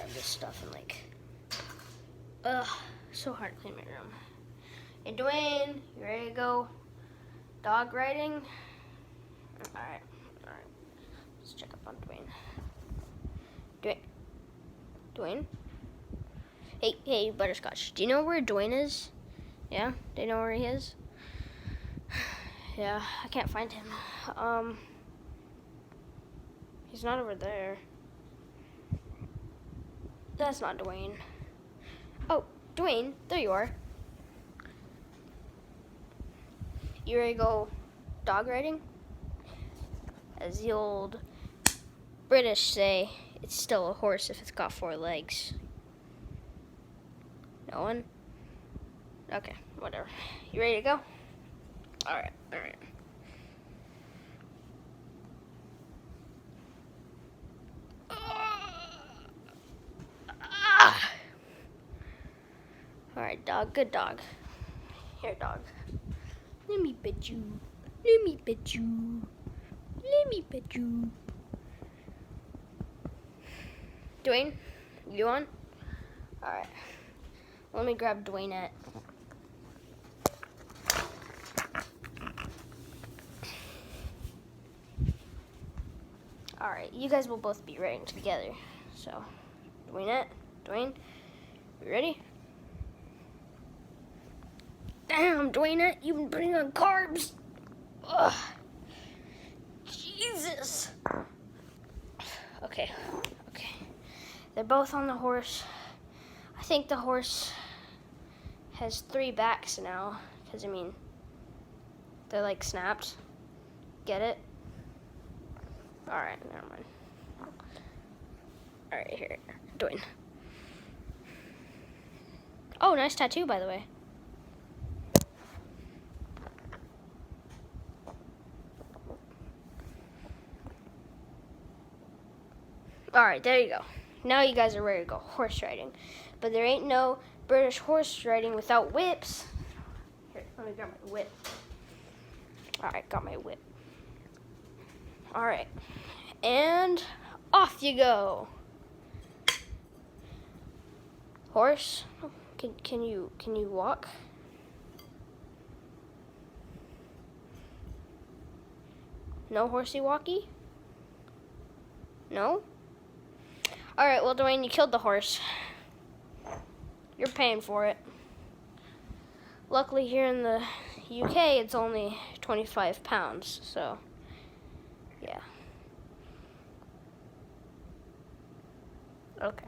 grab this stuff and like, ugh, so hard to clean my room. Hey, Dwayne, you ready to go dog riding? All right. Let's check up on Dwayne. Dwayne? Hey, Butterscotch. Do you know where Dwayne is? Yeah? Do you know where he is? Yeah, I can't find him. He's not over there. That's not Dwayne. Oh, Dwayne, there you are. You ready to go dog riding? As the old British say, it's still a horse if it's got 4 legs. No one? Okay, whatever. You ready to go? All right. All right, dog. Good dog. Here, dog. Let me pet you. Dwayne, you on? All right. Let me grab Dwayne. All right, you guys will both be riding together. So, Dwayne, you ready? Damn, Dwayne, you've been putting on carbs. Ugh. Jesus. Okay. They're both on the horse. I think the horse has 3 backs now, because, I mean, they're, like, snapped. Get it? All right, never mind. All right, here, Dwayne. Oh, nice tattoo, by the way. All right, there you go. Now you guys are ready to go horse riding. But there ain't no British horse riding without whips. Here, let me grab my whip. All right, got my whip. All right, and off you go. Horse, can you walk? No horsey walkie? No? All right, well, Dwayne, you killed the horse. You're paying for it. Luckily, here in the UK, it's only 25 pounds, so, yeah. Okay.